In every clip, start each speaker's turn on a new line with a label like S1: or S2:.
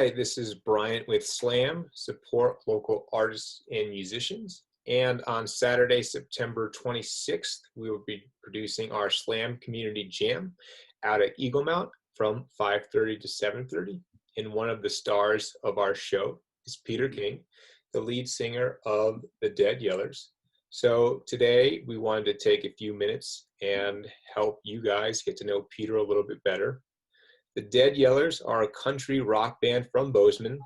S1: Hi, this is Bryant with Slam, support local artists and musicians. And on Saturday, September 26th, we will be producing our Slam Community Jam out at Eagle Mount from 5:30 to 7:30. And one of the stars of our show is Peter King, the lead singer of the Dead Yellers. So today we wanted to take a few minutes and help you guys get to know Peter a little bit better. The Dead Yellers are a country rock band from Bozeman,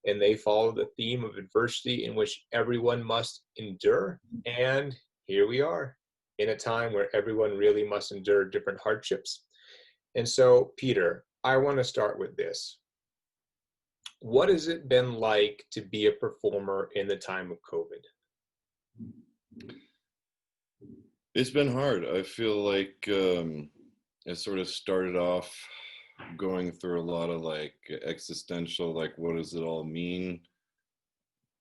S1: and they follow the theme of adversity in which everyone must endure. And here we are in a time where everyone really must endure different hardships. And so, Peter, I want to start with this. What has it been like to be a performer in the time of COVID?
S2: It's been hard. I feel like it sort of started off going through a lot of like existential, like what does it all mean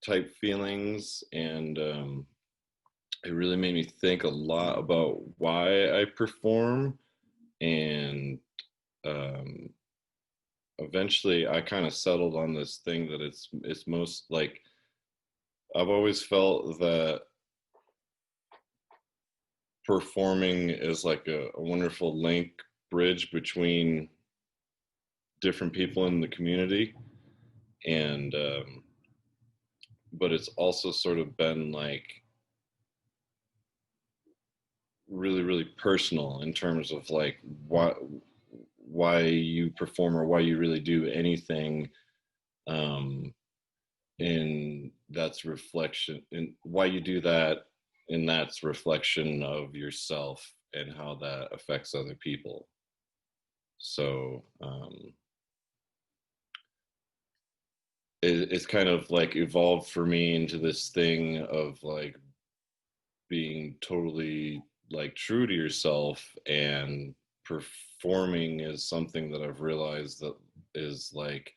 S2: type feelings, and it really made me think a lot about why I perform, and um, eventually I kind of settled on this thing that it's most like I've always felt that performing is like a wonderful link bridge between different people in the community, and but it's also sort of been like really personal in terms of like why you perform or why you really do anything, um and that's reflection, and why you do that, and that's reflection of yourself and how that affects other people. So it's kind of like evolved for me into this thing of like being totally like true to yourself, and performing is something that I've realized that is like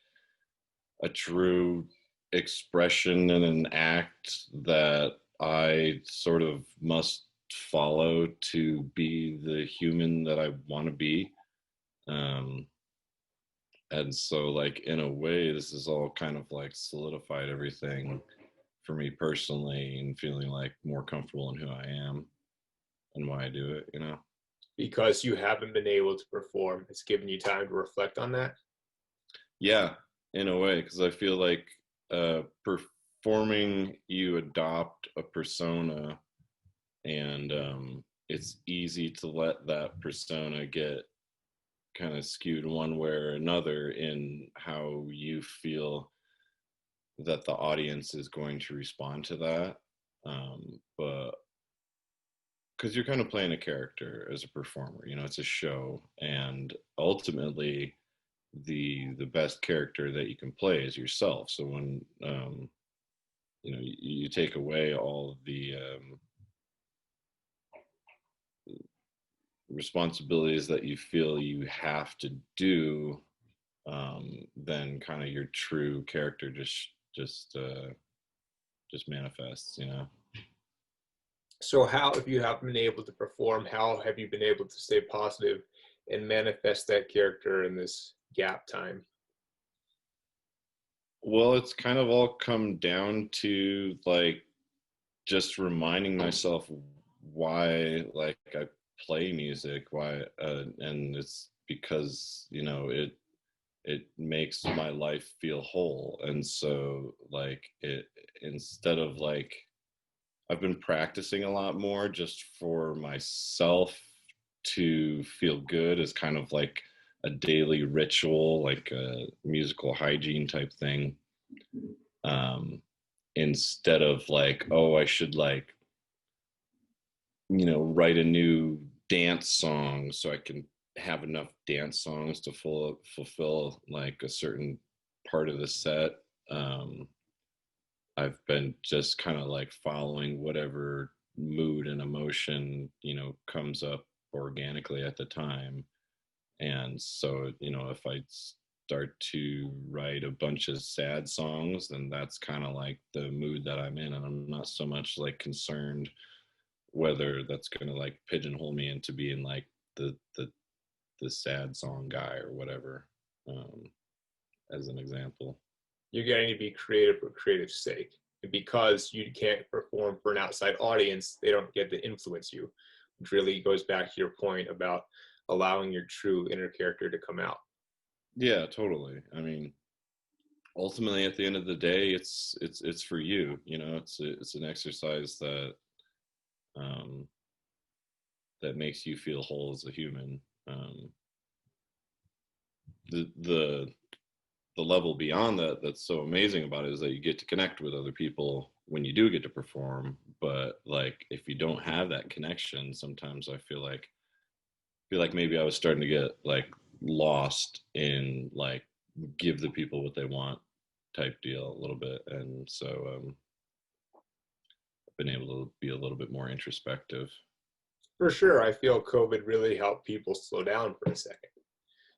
S2: a true expression and an act that I sort of must follow to be the human that I want to be. Um, and so like in a way this is all kind of like solidified everything for me personally, and feeling like more comfortable in who I am and why I do it, you know.
S1: Because you haven't been able to perform, it's given you time to reflect on that.
S2: Yeah, in a way, because I feel like performing, you adopt a persona, and it's easy to let that persona get kind of skewed one way or another in how you feel that the audience is going to respond to that. But because you're kind of playing a character as a performer, you know, it's a show, and ultimately the best character that you can play is yourself. So when you know you take away all of the responsibilities that you feel you have to do, then kind of your true character just manifests, you know.
S1: So how, if you haven't been able to perform, how have you been able to stay positive and manifest that character in this gap time?
S2: Well, it's kind of all come down to like just reminding myself why like I play music, why and it's because, you know, it makes my life feel whole. And so like it, instead of like, I've been practicing a lot more just for myself to feel good as kind of like a daily ritual, like a musical hygiene type thing. Um, Instead of like, oh, I should like, you know, write a new dance song so I can have enough dance songs to fulfill like a certain part of the set. Um, I've been just kind of like following whatever mood and emotion, you know, comes up organically at the time. And so, you know, if I start to write a bunch of sad songs, then that's kind of like the mood that I'm in. And I'm not so much like concerned whether that's going to like pigeonhole me into being like the sad song guy or whatever, as an example.
S1: You're getting to be creative for creative's sake. And because you can't perform for an outside audience, they don't get to influence you, which really goes back to your point about allowing your true inner character to come out.
S2: Yeah, totally. I mean, ultimately, at the end of the day, it's for you. You know, it's an exercise um, that makes you feel whole as a human. The the level beyond that that's so amazing about it is that you get to connect with other people when you do get to perform. But like, if you don't have that connection, sometimes I feel like maybe I was starting to get like lost in like give the people what they want type deal a little bit, and so I've been able to be a little bit more introspective.
S1: For sure, I feel COVID really helped people slow down for a second.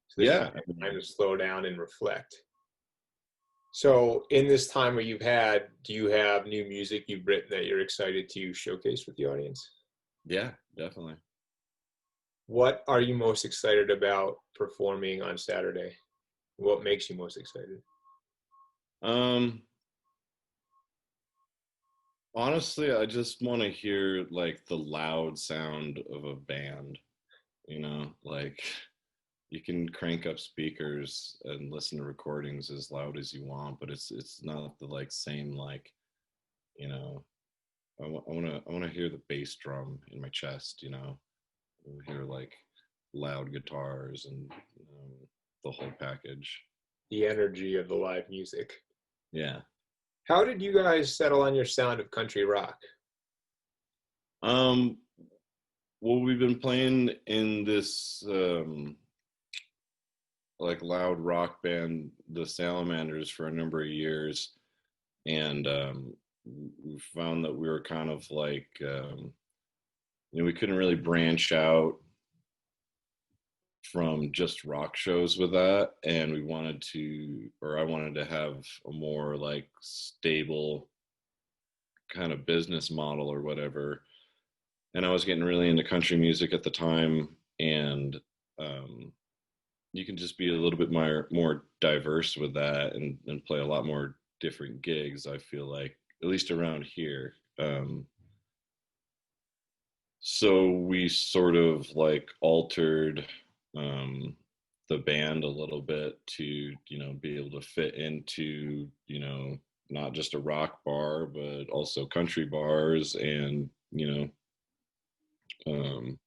S1: So this is
S2: Yeah, I
S1: time
S2: mean,
S1: to slow down and reflect. So in this time where you've had, do you have new music you've written that you're excited to showcase with the audience?
S2: yeah, definitely.
S1: What are you most excited about performing on Saturday? What makes you most excited?
S2: Um, Honestly, I just want to hear like the loud sound of a band, you know, like you can crank up speakers and listen to recordings as loud as you want, but it's not the like same like, you know, I want to hear the bass drum in my chest, you know. I wanna hear like loud guitars and the whole package.
S1: The energy of the live music.
S2: Yeah.
S1: How did you guys settle on your sound of country rock?
S2: Um well, we've been playing in this like loud rock band, the Salamanders, for a number of years, and we found that we were kind of like we couldn't really branch out from just rock shows with that, and we wanted to, or I wanted to have a more like stable kind of business model or whatever. And I was getting really into country music at the time, and um, you can just be a little bit more diverse with that, and play a lot more different gigs. I feel like, at least around here. So we sort of like altered um, the band a little bit to be able to fit into not just a rock bar but also country bars, and um,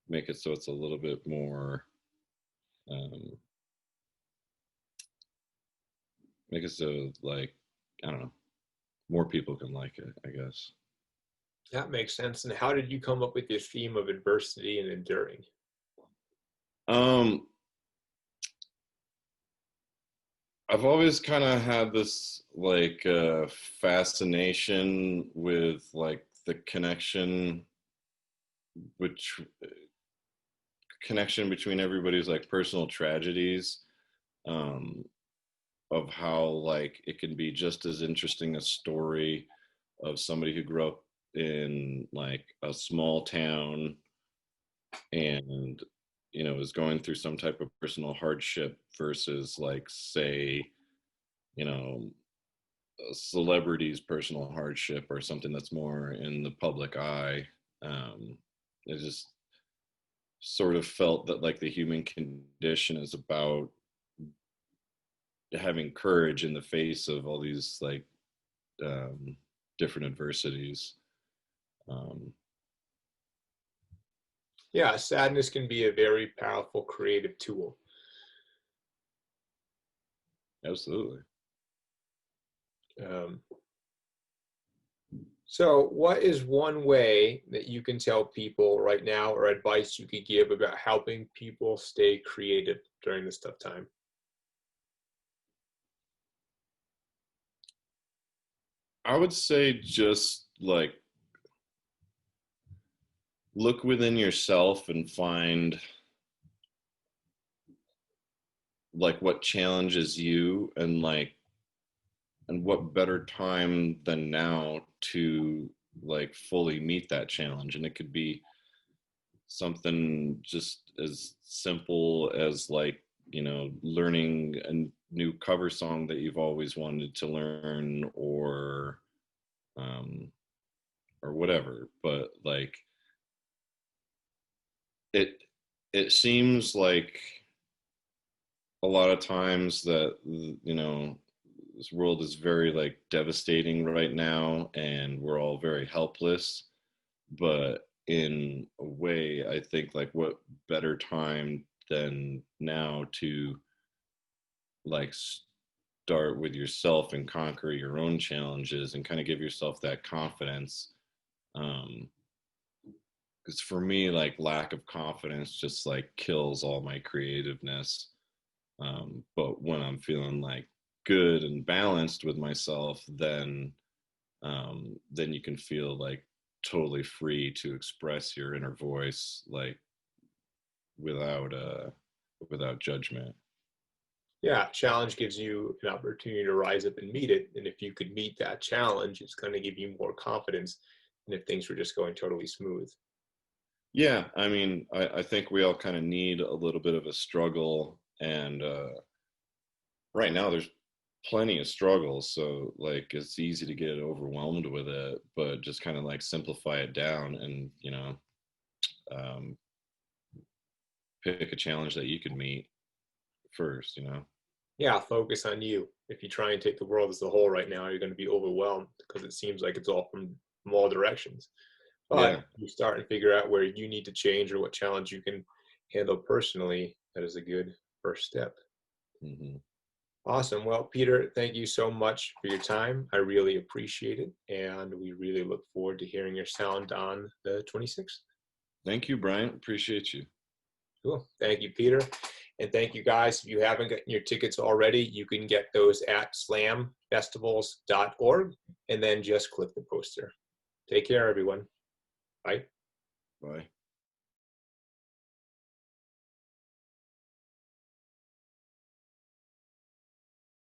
S2: make it so it's a little bit more um, make it so like I don't know, more people can like it, I guess.
S1: That makes sense. And how did you come up with your theme of adversity and enduring?
S2: Um, I've always kind of had this like fascination with like the which connection between everybody's like personal tragedies, um, of how like it can be just as interesting a story of somebody who grew up in like a small town and is going through some type of personal hardship versus like say you know a celebrity's personal hardship or something that's more in the public eye. It just sort of felt that like the human condition is about having courage in the face of all these like um, different adversities. Um,
S1: Yeah, sadness can be a very powerful creative tool.
S2: Absolutely.
S1: Um, so, what is one way that you can tell people right now, or advice you could give about helping people stay creative during this tough time?
S2: I would say just like look within yourself and find like what challenges you, and what better time than now to like fully meet that challenge. And it could be something just as simple as like learning new cover song that you've always wanted to learn, um or whatever. But like it it seems like a lot of times that, this world is very like devastating right now, and we're all very helpless. But in a way, I think, like, what better time than now to like start with yourself and conquer your own challenges and kind of give yourself that confidence. um because for me, like, lack of confidence just like kills all my creativeness. But when I'm feeling like good and balanced with myself, then you can feel like totally free to express your inner voice, like, without without judgment.
S1: Yeah, challenge gives you an opportunity to rise up and meet it. And if you could meet that challenge, it's going to give you more confidence than if things were just going totally smooth.
S2: Yeah, I mean, I think we all kind of need a little bit of a struggle, and right now there's plenty of struggles, so like it's easy to get overwhelmed with it, but just kind of like simplify it down, and um, pick a challenge that you could meet first.
S1: Yeah, focus on you. If you try and take the world as a whole right now, you're going to be overwhelmed because it seems like it's all from all directions. But
S2: Yeah.
S1: you start and figure out where you need to change or what challenge you can handle personally. That is a good first step.
S2: Hmm.
S1: Awesome. Well, Peter, thank you so much for your time. I really appreciate it. And we really look forward to hearing your sound on the 26th.
S2: Thank you, Brian. Appreciate you.
S1: Cool. Thank you, Peter. And thank you guys. If you haven't gotten your tickets already, you can get those at slamfestivals.org and then just click the poster. Take care, everyone. Bye.
S2: Bye.